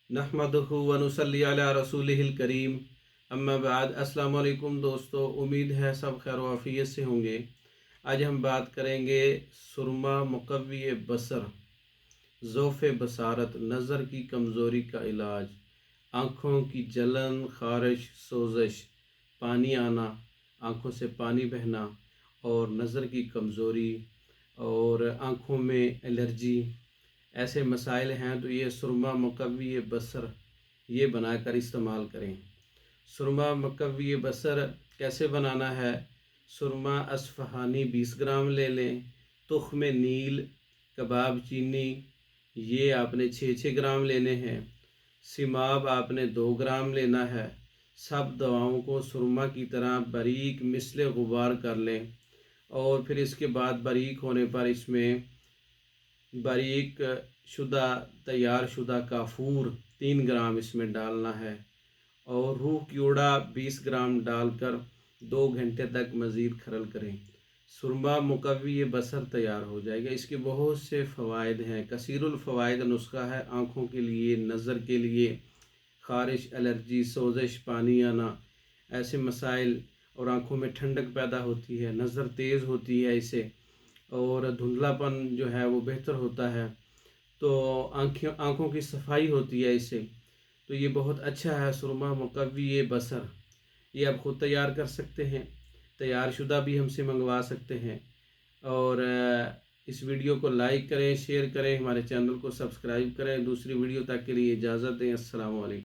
नहमदुहु व नुसल्ली अला रसूलिहिल करीम अम्मा बाद। अस्सलाम वालेकुम दोस्तों, उम्मीद है सब खैर आफियत से होंगे। आज हम बात करेंगे सुरमा मुकव्वी बसर, ज़ौफ़ बसारत, नज़र की कमज़ोरी का इलाज, आँखों की जलन, ख़ारिश, सोज़श, पानी आना, आँखों से पानी बहना और नज़र की कमज़ोरी और आँखों में एलर्जी, ऐसे मसाइल हैं तो ये सुरमा मुकव्वी बसर ये बनाकर इस्तेमाल करें। सुरमा मुकव्वी बसर कैसे बनाना है? सुरमा असफ़हानी 20 ग्राम ले लें। तुख़्म नील, कबाब चीनी ये आपने 6-6 ग्राम लेने हैं। सिमाब आपने 2 ग्राम लेना है। सब दवाओं को सुरमा की तरह बारीक मिसल गुबार कर लें और फिर इसके बाद बारीक होने पर इसमें बारीक शुदा तैयार शुदा काफूर 3 ग्राम इसमें डालना है और रूह कीड़ा 20 ग्राम डालकर 2 घंटे तक मज़ीद खरल करें। सुरमा मुकव्वी बसर तैयार हो जाएगा। इसके बहुत से फ़वाइद हैं, कसीरुल फ़वाइद नुस्खा है आँखों के लिए, नज़र के लिए, ख़ारिश, एलर्जी, सोज़श, पानी आना, ऐसे मसाइल और आँखों में ठंडक पैदा होती है, नज़र तेज़ होती है इससे और धुंधलापन जो है वो बेहतर होता है, तो आँखों की सफाई होती है इससे। तो ये बहुत अच्छा है सुरमा मुकव्वी बसर। ये आप ख़ुद तैयार कर सकते हैं, तैयार शुदा भी हमसे मंगवा सकते हैं। और इस वीडियो को लाइक करें, शेयर करें, हमारे चैनल को सब्सक्राइब करें। दूसरी वीडियो तक के लिए इजाज़त दें। अस्सलाम वालेकुम।